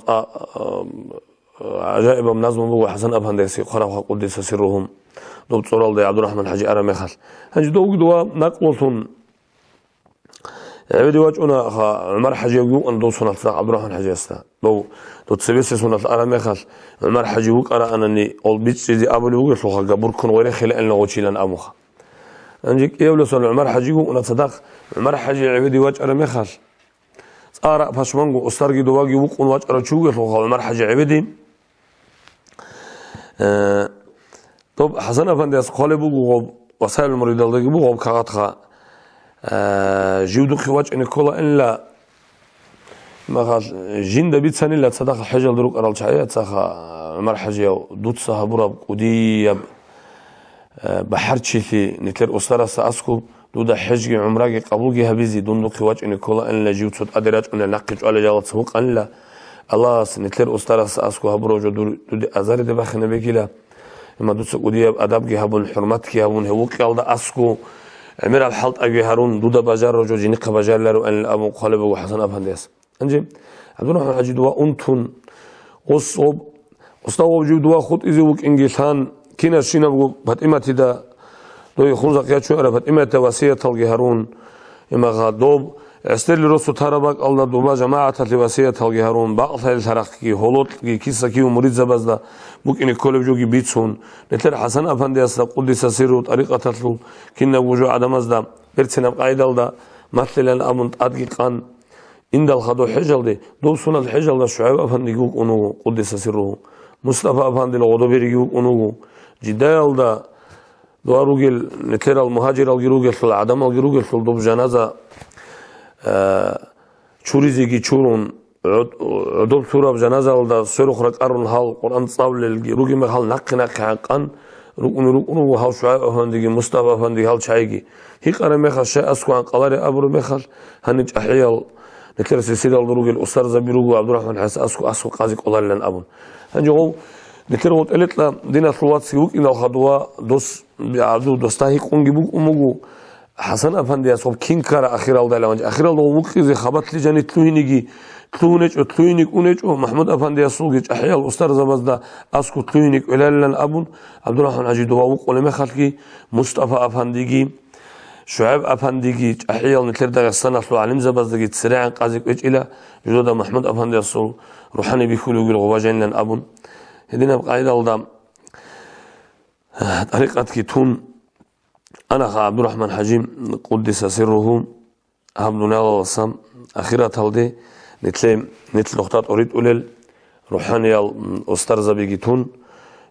A: عجائب من نظم بو حسن أفندياس قرابخا قدس سرهم دوب صورال دي عبد الرحمن حج أرا مخال هنج دوق دوا نقلتون عبدي واجونا عمر حجي يقول أن دو سنة عبد الرحمن حجي استا دو تسبيس سنة أنا مخال عمر حجي يقول أنا أنني أول بيت سيدي أبو يقول سوخا قبر كن غير خلق لنا وشيلان أموخا أنجيك يقول سنة عمر حجي يقول أنا صدق عمر حجي عبدي واج أنا مخال أرى فاشمانجو أسترجي دواجي يقول واج أرى شوقي سوخا عمر حجي عبدي طب حسن أفندي أسقالي بوجو وسائل المريض اللي بوجو كعاتها جودو خواج إن كلا إلا ما قال جين دبيت سنة لا تصدق حاجة دروك أرال شعية تصخا مرحجة دوت صها برا ودي بحرتشي في نتر أسرة سأسكو دودا حجة عمرك قبولك هبيزي دون خواج إن كلا إلا جود صد أدرج إن نقش على جالت سوق إلا الله نتر أسرة سأسكو هبرو جو دود أزار دبخنا بكلا ما دوت ودي أدب جهبون حرمتك جهبون هوك يالدا أسكو عمر الحلط أجي هارون دودا بجار رجو جنيق بجار لرو أن أبو قالب وحسن أفنديس أنجي عبد الرحمن حجي دوا أنتون أصوب أصطوب جو دوا خد إذا وك إنجلتان كنا شينا بقول فاتمة دا دو يخون زكيات شو أرى فاتمة وسية تلقي هارون إما غادوب استر لرسول تربك الله دوما جماعة لوسية تلقي هارون بعض الترقي هولوت كيسا كيو مريض زبزدا بوك إن كل بجوجي بيتسون نتر حسن أفنديس قدس سيرو طريقة تطلو كنا وجو عدم أزدا برتنا بقايدة دا مثلا أمن أدقيقان indal khado hejalde dolsunal hejalda Şuayb Efendi guk onu Kuddise sirruhu Mustafa Efendi Godoberi guk onu Cidayalda Doğarugel neteral muhacir al girugel sul adam al girugel sul dob janaza çurizigi çurun dob surab janaza alda soruxrak arun hal Kur'an tsavlel girugi me hal naqina qan rukunu hal Şuayb Efendi Mustafa Efendi hal çaygi hiqara me khasha asqan qalari abru me khal hanij ahyal neter silsile al rugel usar zabirugu Abdurrahman Has asqu qazik olallan abun hanji o neter ot eletla dina sulwatsi uk ina khadwa dos bi'abdu dostahi qungi buk umugu Hasan Efendi asop kinkara akhiralda lawanj akhiralda umuk qizi khabatli jani tluinigi tluinik uneç o Mahmud Efendi asulgiç ahyal ustar zabazda asku tluinik ölallan abun Abdurrahman Haji duvavuk oleme khalki Mustafa Efendigi Şuayb Efendigi ahyal neter Dağıstan aslu alim zabazdagi tsira'an qazik veç ila juda Mahmud Efendi asul ruhani bikulu gulgwajanlan abun hedina qaydalda طريقة كتون أنا عبد الرحمن حجيم قدس سره همدنا الله وصام أخيرا تالدي نتل نقطات أريد أولل روحاني أسترزا بيجتون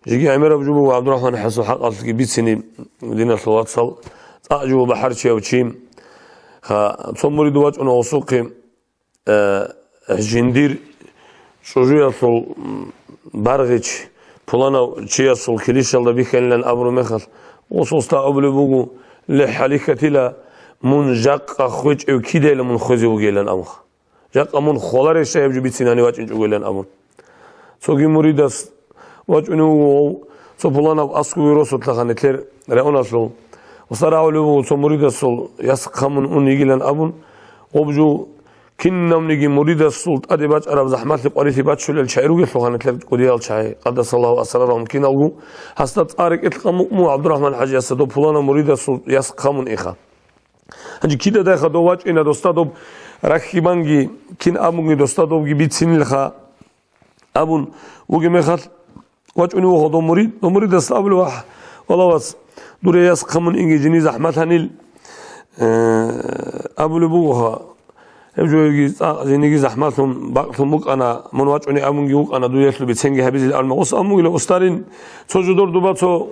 A: جيجي عمر بجوبه وعبد الرحمن حسن حق أصلي بيتسني مدينة صلوات صل أجوا بحر شيء وشيم تصمري دوات أنا وسوقي جندير شجوع صل برغش Pulana çiğ sol kilişalda bir kendilen abru mekal. O sosta ablu bugu le halikatila mun jakka xuç ev kidele mun xuzi bu gelen amx. Jakka mun xolar eşe evcu bitsinani vaçın gelen amx. Sogi muridas vaçunu so pulana asku virosot lahanetler reona sol. O sara ablu so muridas sol yasqamun un gelen abun. Obju كنم نيجي مريد السلط أدي باج أرب زحمات لقريتي باج شو الشعيروجي فلان تلقى قديال شاي قدس الله أسرارهم كنا وجو هستات أرك إتقام مو عبد الرحمن حاج يسدو فلان مريد السلط يسقامون إخا هنجي كده ده خدوا واج إن دوستادوب ركيبانجي كن أبونجي دوستادوب جبيت سن لخا أبون وجي مخال واج إنه خدوا مريد السلط واح والله بس دوري يسقامون إنجي جني زحمات هنيل أبو لبوها Evjoygi zinigi zahmatum baktım buk ana monvaç oni amungi buk ana duyetlu bitsengi habizil alma os amugile ostarin çocudor dubato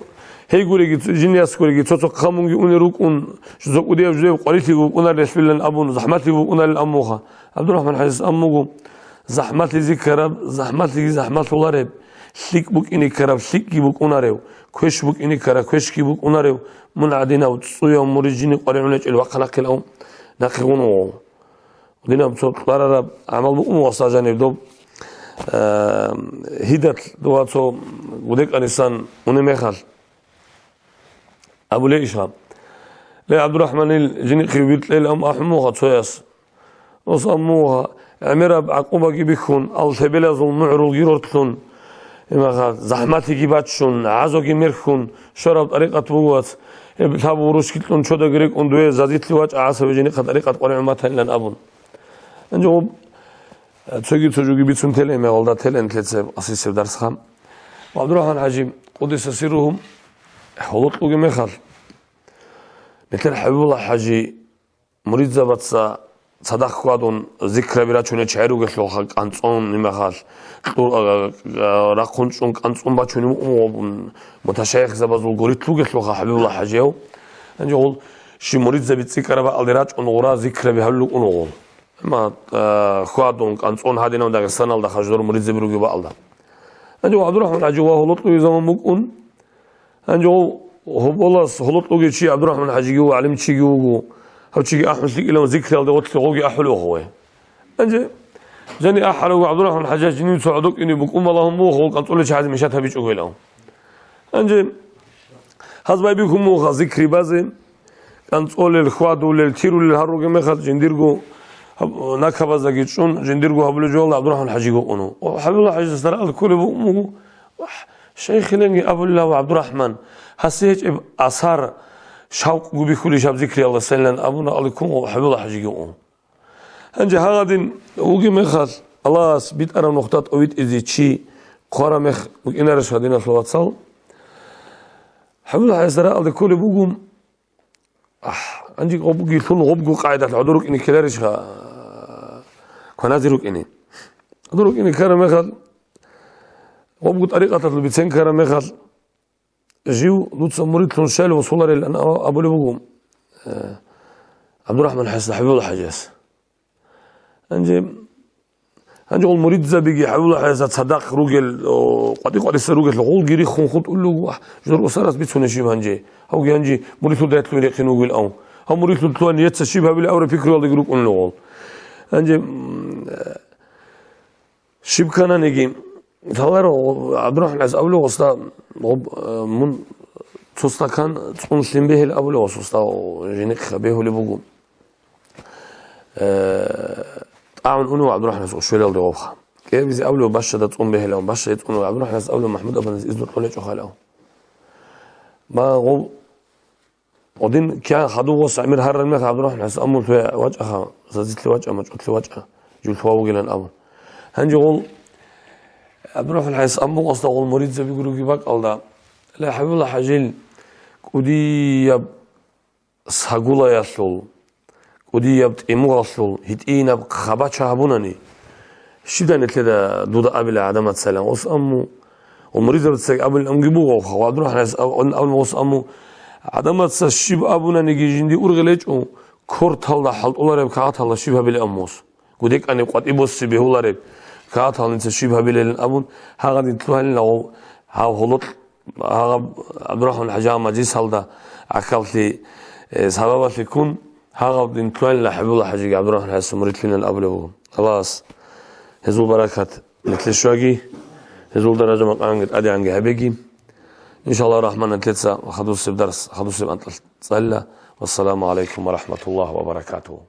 A: heyguregi jinyas kuregi çocuk kamungi uniruk un şuzok udiyev juyev qaliti buk unar resbilen abun zahmati buk unar amuha Abdurrahman Hasis amugu zahmati zikrab zahmat olareb sik buk ini karab sik buk unarev kweş buk ini kara kweşki buk unarev mun adina utsuya murijini qarinunec el waqalaqilahum naqigunu دينا بصوتlar Arap amal bu muvasacan evdo hidat duatso gudek anisan onu mehal Abu Leysha le Abdurrahman el jini qibit le am ahmuha tsoyas osamuha amira aquba gibikun al tebela zul mu'ru girortun ima zahmati gibatshun azo gimerkhun shorab tariqat buwat tabu rushkitlun choda gerek unduye zazitli wach asabe jini tariqat qolumatan lan abun Önce o çocuğu gibi bütün teleme oldu telentletse asisir dersxam. Abdurrahman Hacim Kudüs'e sirruhum holutlu gibi mekal. Neter Habibullah Hacı murid zabatsa sadak kuadun zikre bira çöne çayru geçlo kanson nimekal. Rakunçun kanson baçunu mutaşayih zabazul goritlu geçlo Habibullah Hacı. Önce ol şi murid zabit zikre ba aldiraç onu ora zikre bihallu onu ol. ما خوادون كانصون هادينا داغستان دا خجدور مريد زبروغي بالدا انجو عبد الرحمن عجوا هولطلو زمان مكون انجو هوبولاس هولطلو جي عبد الرحمن حجيو علم تشيغو هوتشي احمد لي ذكر دا وتلغوغي احلو هو انجي جاني احلو عبد الرحمن حجاج ني سعودك اني بكم اللهم مو هو كانصول شي حد مشات بيچو غيلهم انجي حزباي بكم مو ذكري بازي كانصول الخوادو للتيرو للهروغي مخال جنديرغو نكبز جيتشون جنديرجو هبلو جول عبد الرحمن حجيجو أنو وحبيب الله حجز ترى الكل بأمه شيخ لنجي أبو الله وعبد الرحمن حسيت أثار شوق بكل شاب ذكر الله سلنا أبونا عليكم وحبيب الله حجيجو أنو هنجي هذا وجي مخال الله بيت أنا نقطة أويت إذا شيء قارا مخ وإنا رشادينا صلوات صل حبيب الله حجز ترى الكل بقوم عندي غبقي ثون غبقو قاعدة العذرك إني كلارش كنا دروك إني دروك إني كرم يخل وبقول طريقة البيتين كرم يخل جيو دوت مريض تنشال وصولر لأن أبو اللي بقوم عبد الرحمن حسن حبيب الله حجاز أنجي أول مريض زبيجي حبيب الله حجاز صدق روجل قديق قديس روجل الغول جري خون خد قول له جر وسرس بيتون شيء هنجي أو هنجي مريض دايت له يقين وقول أو هم مريض له أن يتسشيبها بالأول فكرة ولا جروب قول له غول أنجي شيب كان نجيم ثوار عبد الرحمن حجاز أوله وسط من توستا كان تكون سلم به الأول وسوستا جينك به اللي بقول أعمل أنو عبد الرحمن شوية الضوافة كيف بيزي أوله باشا تقوم به الأول باشا تقوم عبد الرحمن أوله محمود أبن إذن الطلع شخاله ما هو ودين كان خدوه وصع مير هر الملك عبد الرحمن أمر في وجهها زادت لي وجهها مجقت لي وجهها جلت واو جلان أول هنجي قول عبد الرحمن حيس أمر وصل قول مريض زي بيقولوا جيبك الله لا حبيب الله حجيل كودي يب سهقولا يسول كودي يب تيمو يسول هتينا بخبات شهبونني شدة نتلدا دودا قبل عدم السلام وص أمو ومريض بتسق قبل أم جيبوه وخواد روح ناس أول ما وص أمو عدم السشيب أبونا نيجي جندي أرغليج أو كورت هلا حل الله رب كعات هلا شبه بلا أموس كوديك أنا قد إبوس به الله رب كعات هلا نسشيبها بلا أبون هذا نتلوهن لو هاو عبد الرحمن حجام مجلس هذا عقلتي سبب يكون هذا نتلوهن لحبيب الله حجي عبد الرحمن حسن مريد لنا الأبله خلاص هزول بركات مثل شواقي هزول درجة مقام أدي عن جهبيجي إن شاء الله الرحمن نتلسى وخدوس بدرس خدوس بأنت صلى والسلام عليكم ورحمة الله وبركاته.